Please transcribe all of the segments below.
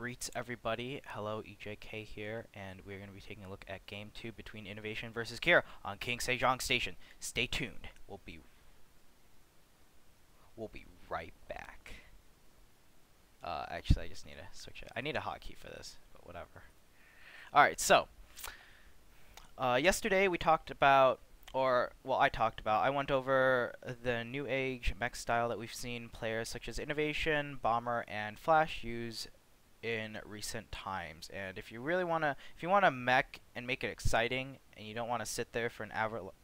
Greets everybody. Hello, EJK here, and we're going to be taking a look at Game 2 between Innovation versus Kira on King Sejong Station. Stay tuned. We'll be right back. Actually, I just need to switch it. I need a hotkey for this, but whatever. Alright, so yesterday we talked about, I went over the new age mech style that we've seen players such as Innovation, Bomber, and Flash use in recent times. And if you want to mech and make it exciting, and you don't want to sit there for an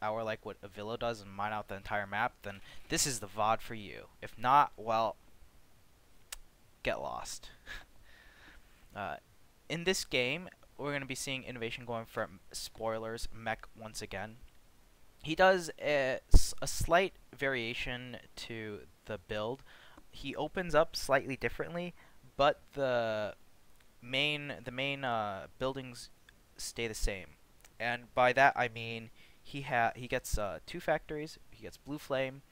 hour like what Avilo does and mine out the entire map, then this is the VOD for you. If not, well, get lost. In this game, we're going to be seeing Innovation going for spoilers mech once again. He does a slight variation to the build. He opens up slightly differently, but the main buildings stay the same. And by that I mean he gets 2 factories. He gets Blue Flame.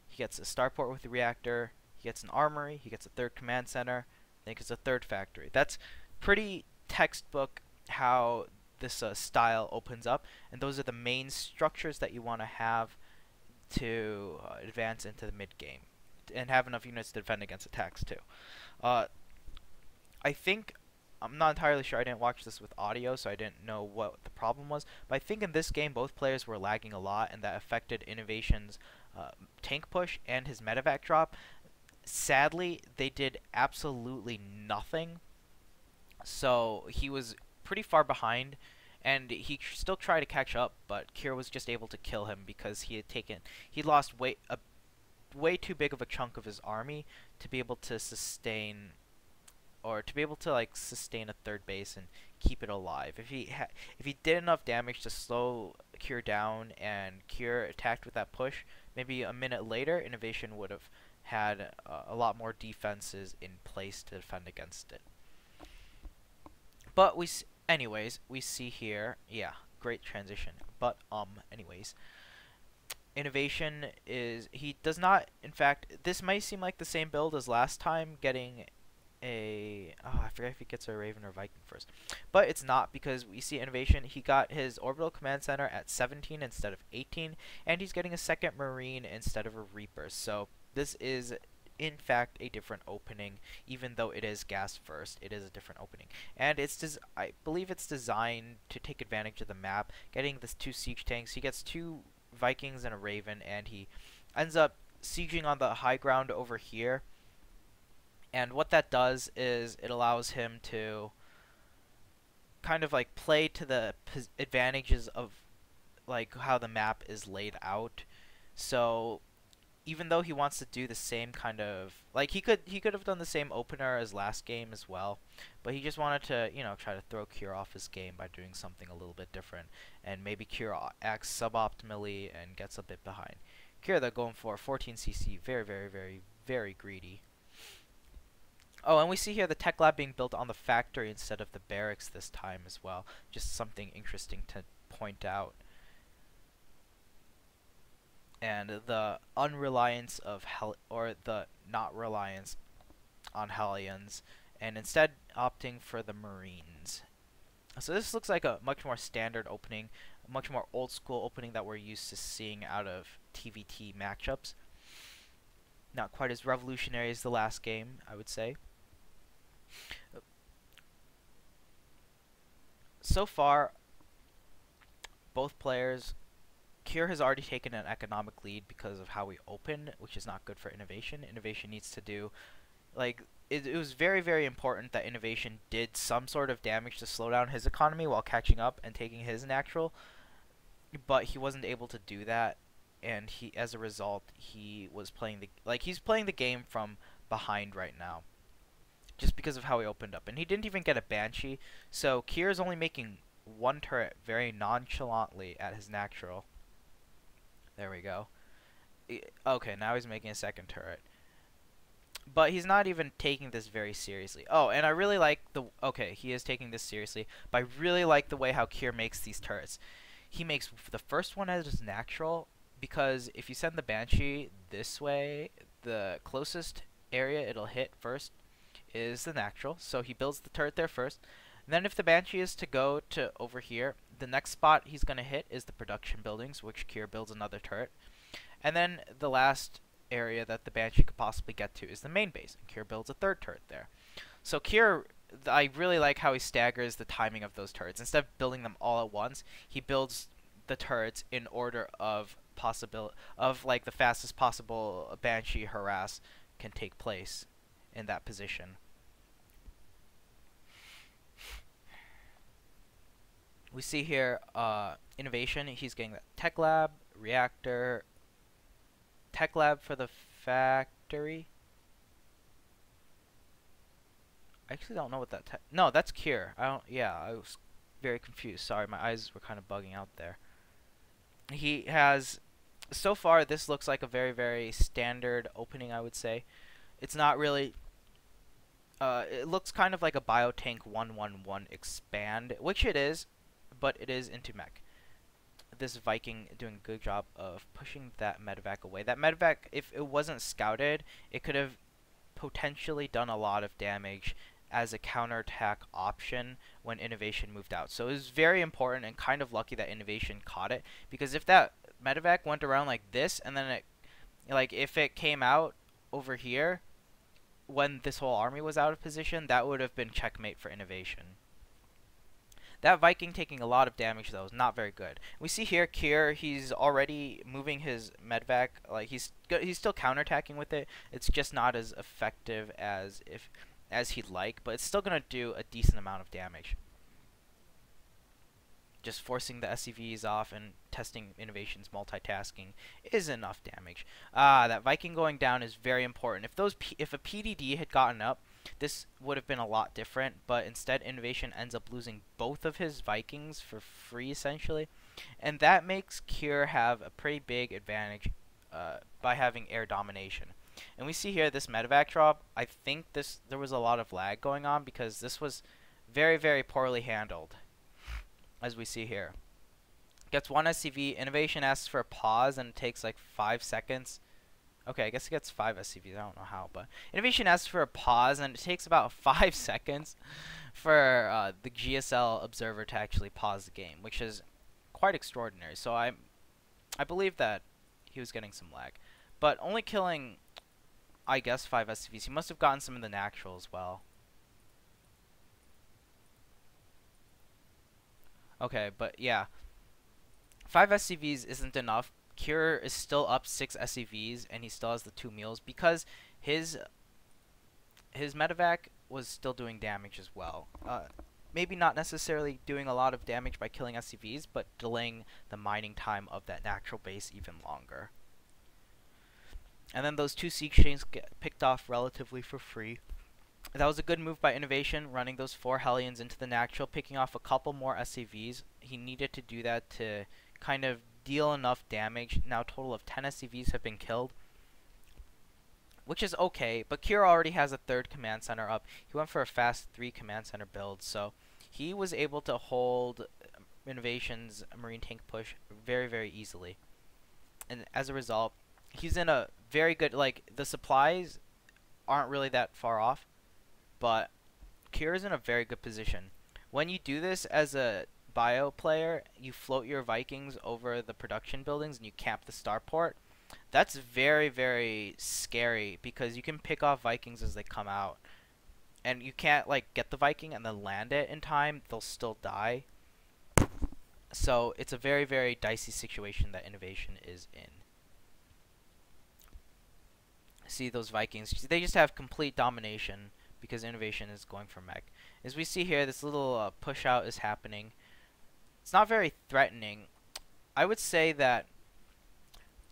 He gets a starport with a reactor. He gets an armory. He gets a 3rd command center. Then he gets a 3rd factory. That's pretty textbook how this style opens up, and those are the main structures that you want to have to advance into the mid game and have enough units to defend against attacks too. I think, I'm not entirely sure, I didn't watch this with audio, so I didn't know what the problem was, but I think in this game both players were lagging a lot, and that affected Innovation's tank push and his medevac drop. Sadly, they did absolutely nothing, so he was pretty far behind, and he still tried to catch up, but Kira was just able to kill him because he lost way too big of a chunk of his army to be able to sustain, or to be able to like sustain a 3rd base and keep it alive. If he did enough damage to slow Kira down and Kira attacked with that push, maybe a minute later Innovation would have had a lot more defenses in place to defend against it. But anyways, we see here, yeah, great transition. But anyways, Innovation he does not, in fact, this might seem like the same build as last time, getting I forget if he gets a Raven or Viking first, but it's not, because we see Innovation, he got his orbital command center at 17 instead of 18, and he's getting a 2nd Marine instead of a Reaper. So this is in fact a different opening. Even though it is gas first, it is a different opening, and I believe it's designed to take advantage of the map, getting this 2 siege tanks. He gets 2 Vikings and a Raven, and he ends up sieging on the high ground over here. And what that does is it allows him to kind of like play to the advantages of like how the map is laid out. So even though he wants to do the same kind of, like, he could have done the same opener as last game as well, but he just wanted to, you know, try to throw Kira off his game by doing something a little bit different, and maybe Kira acts suboptimally and gets a bit behind. Kira, they're going for 14 CC, very, very, very, very greedy. Oh, and we see here the tech lab being built on the factory instead of the barracks this time as well. Just something interesting to point out. And the unreliance of the not reliance on Hellions, and instead opting for the Marines. So this looks like a much more standard opening, a much more old school opening that we're used to seeing out of TvT matchups. Not quite as revolutionary as the last game, I would say. So far, both players, Kira has already taken an economic lead because of how we open, which is not good for Innovation. Innovation needs to do, like, it was very, very important that Innovation did some sort of damage to slow down his economy while catching up and taking his natural, but he wasn't able to do that, and as a result, he was playing he's playing the game from behind right now, just because of how he opened up. And he didn't even get a Banshee, so Kira's only making 1 turret very nonchalantly at his natural. There we go. Okay, now he's making a 2nd turret. But he's not even taking this very seriously. Oh, and I really like okay, he is taking this seriously, but I really like the way how Kira makes these turrets. He makes the first one as his natural, because if you send the Banshee this way, the closest area it'll hit first is the natural, so he builds the turret there first. And then if the Banshee is to go to over here, the next spot he's going to hit is the production buildings, which Kier builds another turret. And then the last area that the Banshee could possibly get to is the main base, and Kier builds a third turret there. So Kier, I really like how he staggers the timing of those turrets. Instead of building them all at once, he builds the turrets in order of like the fastest possible Banshee harass can take place in that position. We see here innovation. He's getting that tech lab, reactor, tech lab for the factory. I actually don't know what that no, that's Kier. I was very confused. Sorry, my eyes were kind of bugging out there. He has, so far this looks like a very, very standard opening, I would say. It's not really, it looks kind of like a Biotank 111 expand, which it is, but it is into Mech. This Viking doing a good job of pushing that medevac away. That medevac, if it wasn't scouted, it could have potentially done a lot of damage as a counterattack option when Innovation moved out. So it was very important and kind of lucky that Innovation caught it, because if that medevac went around like this and then it, like if it came out over here when this whole army was out of position, that would have been checkmate for Innovation. That Viking taking a lot of damage though is not very good. We see here Kier, he's already moving his medevac, like he's still counterattacking with it. It's just not as effective as he'd like, but it's still gonna do a decent amount of damage. Just forcing the SCVs off and testing Innovation's multitasking is enough damage. That Viking going down is very important. If a PDD had gotten up, this would have been a lot different, but instead Innovation ends up losing both of his Vikings for free, essentially. And that makes Kier have a pretty big advantage by having air domination. And we see here this medevac drop, I think there was a lot of lag going on because this was very, very poorly handled, as we see here. Gets one SCV, Innovation asks for a pause, and it takes like 5 seconds. Okay, I guess it gets 5 SCVs, I don't know how, but Innovation asks for a pause, and it takes about 5 seconds for the GSL observer to actually pause the game, which is quite extraordinary. So I believe that he was getting some lag. But only killing, I guess, 5 SCVs. He must have gotten some in the natural as well. Okay, but yeah. 5 SCVs isn't enough. Kier is still up 6 SCVs, and he still has the 2 meals because his medevac was still doing damage as well. Maybe not necessarily doing a lot of damage by killing SCVs, but delaying the mining time of that natural base even longer. And then those 2 Siege Chains get picked off relatively for free. That was a good move by Innovation, running those 4 Hellions into the natural, picking off a couple more SCVs. He needed to do that to kind of deal enough damage. Now a total of 10 SCVs have been killed, which is okay, but Kier already has a 3rd command center up. He went for a fast 3 command center build, so he was able to hold Innovation's Marine tank push very, very easily. And as a result, he's in a very good, like, the supplies aren't really that far off, but Kier is in a very good position. When you do this as a bio player, you float your Vikings over the production buildings and you camp the starport. That's very, very scary because you can pick off Vikings as they come out, and you can't like get the Viking and then land it in time. They'll still die. So it's a very, very dicey situation that Innovation is in. See those Vikings, they just have complete domination because Innovation is going for Mech. As we see here, this little push out is happening. It's not very threatening. I would say that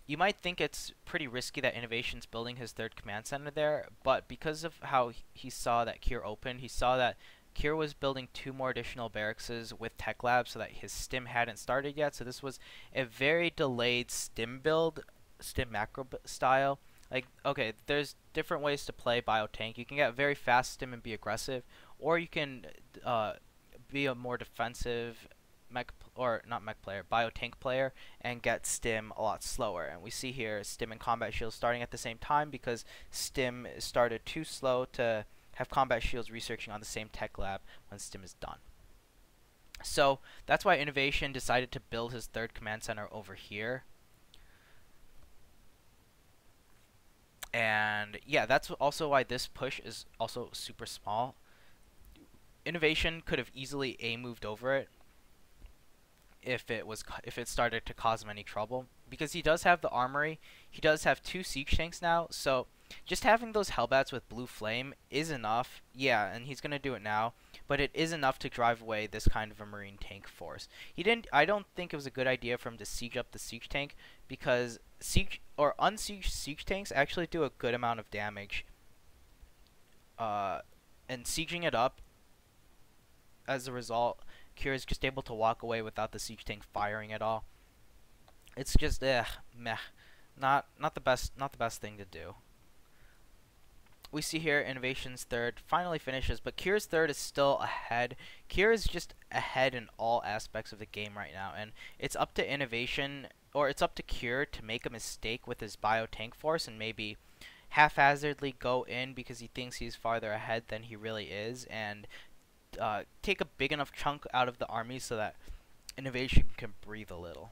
you might think it's pretty risky that Innovation's building his 3rd command center there, but because of how he saw that Kier opened, he saw that Kier was building 2 more additional barracks with tech labs so that his stim hadn't started yet. So this was a very delayed stim build, stim macro style. Like, okay, there's different ways to play Biotank. You can get very fast stim and be aggressive, or you can be a more defensive Biotank player and get stim a lot slower. And we see here stim and combat shield starting at the same time because stim started too slow to have combat shields researching on the same tech lab when stim is done. So that's why Innovation decided to build his third command center over here. And yeah, that's also why this push is also super small. Innovation could have easily moved over it if it started to cause him any trouble, because he does have the armory. He does have 2 siege tanks now, so just having those Hellbats with blue flame is enough. Yeah, and he's gonna do it now, but it is enough to drive away this kind of a marine tank force. I don't think it was a good idea for him to siege up the siege tank, because siege or unsieged siege tanks actually do a good amount of damage. And sieging it up, as a result, Kira is just able to walk away without the siege tank firing at all. It's just meh, not the best thing to do. We see here Innovation's third finally finishes, but Kira's third is still ahead. Kira's just ahead in all aspects of the game right now, and it's up to Innovation, or it's up to Kira to make a mistake with his bio tank force and maybe haphazardly go in because he thinks he's farther ahead than he really is, and take a big enough chunk out of the army so that Innovation can breathe a little.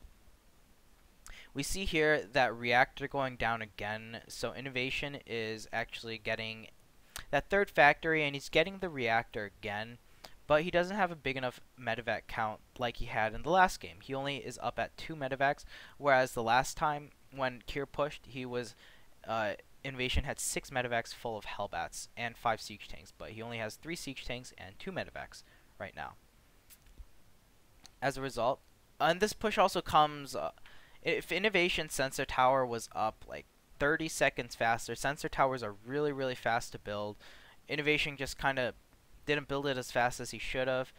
We see here that reactor going down again, so Innovation is actually getting that third factory, and he's getting the reactor again, but he doesn't have a big enough medevac count like he had in the last game. He only is up at 2 medevacs, whereas the last time when Kier pushed, he was Innovation had 6 medevacs full of Hellbats and 5 siege tanks, but he only has 3 siege tanks and 2 medevacs right now. As a result, and this push also comes, if Innovation Sensor Tower was up like 30 seconds faster, sensor towers are really fast to build. Innovation just kind of didn't build it as fast as he should have.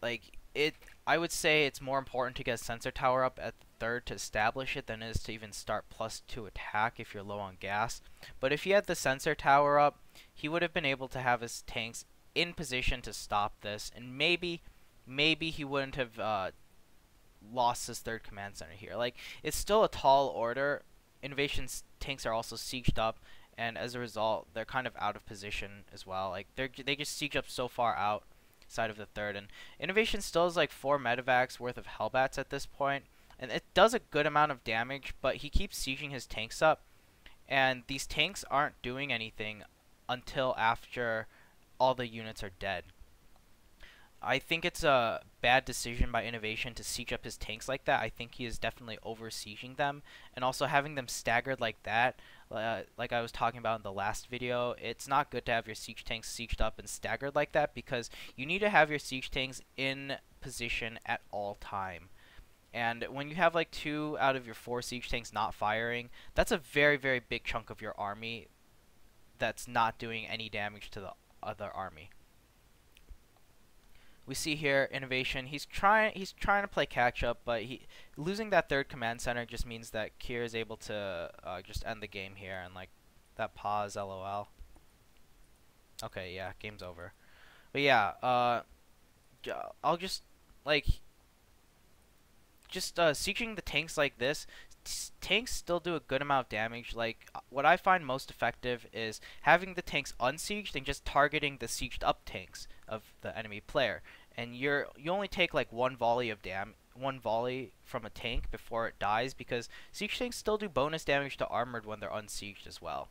I would say it's more important to get a sensor tower up at the third to establish it than it is to even start +2 attack if you're low on gas. But if he had the sensor tower up, he would have been able to have his tanks in position to stop this, and maybe he wouldn't have lost his third command center here. Like, it's still a tall order. Innovation's tanks are also sieged up, and as a result, they're kind of out of position as well. Like, they just siege up so far outside of the third, and Innovation still has like 4 medevacs worth of Hellbats at this point, and it does a good amount of damage, but he keeps sieging his tanks up, and these tanks aren't doing anything until after all the units are dead. I think it's a bad decision by Innovation to siege up his tanks like that. I think he is definitely over-sieging them, and also having them staggered like that, like I was talking about in the last video, it's not good to have your siege tanks sieged up and staggered like that, because you need to have your siege tanks in position at all time. And when you have like 2 out of your 4 siege tanks not firing, that's a very big chunk of your army that's not doing any damage to the other army. We see here Innovation. He's trying to play catch up, but losing that third command center just means that Kier is able to just end the game here, and like that pause, LOL. Okay, yeah, game's over. But yeah, I'll just sieging the tanks like this. Tanks still do a good amount of damage. Like, what I find most effective is having the tanks unsieged and just targeting the sieged up tanks of the enemy player. And you only take like one volley from a tank before it dies, because siege tanks still do bonus damage to armored when they're unsieged as well.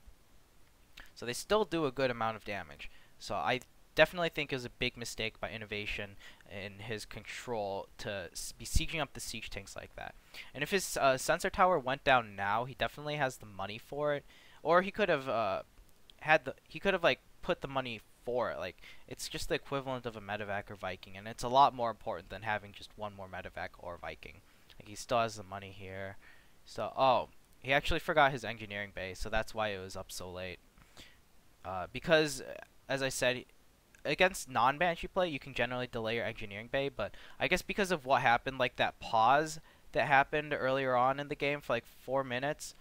So they still do a good amount of damage. So I definitely think it was a big mistake by Innovation in his control to be sieging up the siege tanks like that. And if his sensor tower went down now, he definitely has the money for it, or he could have like put the money for it. Like, it's just the equivalent of a medevac or Viking, and it's a lot more important than having just one more medevac or Viking. Like, he still has the money here. So, oh, he actually forgot his engineering bay, so that's why it was up so late. Because, as I said, against non-Banshee play, you can generally delay your engineering bay, but I guess because of what happened, like that pause that happened earlier on in the game for like 4 minutes,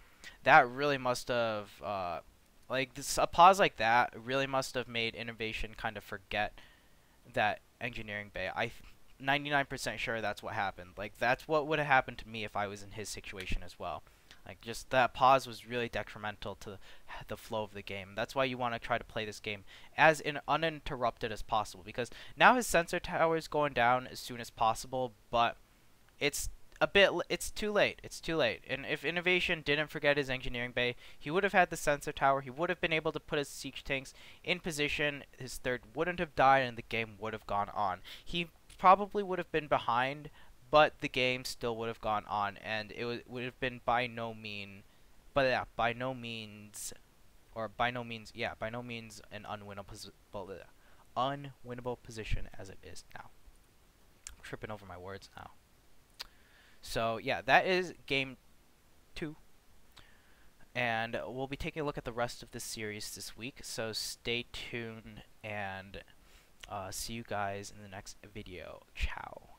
that really must have, a pause like that really must have made Innovation kind of forget that engineering bay. I'm 99% sure that's what happened. Like, that's what would have happened to me if I was in his situation as well. Like, just that pause was really detrimental to the flow of the game. That's why you want to try to play this game as uninterrupted as possible, because now his sensor tower is going down as soon as possible, but it's it's too late. It's too late. And if Innovation didn't forget his engineering bay, he would have had the sensor tower. He would have been able to put his siege tanks in position. His third wouldn't have died, and the game would have gone on. He probably would have been behind, but the game still would have gone on, and it would have been by no means an unwinnable position as it is now. I'm tripping over my words now. So yeah, that is game 2, and we'll be taking a look at the rest of this series this week. So stay tuned, and see you guys in the next video. Ciao.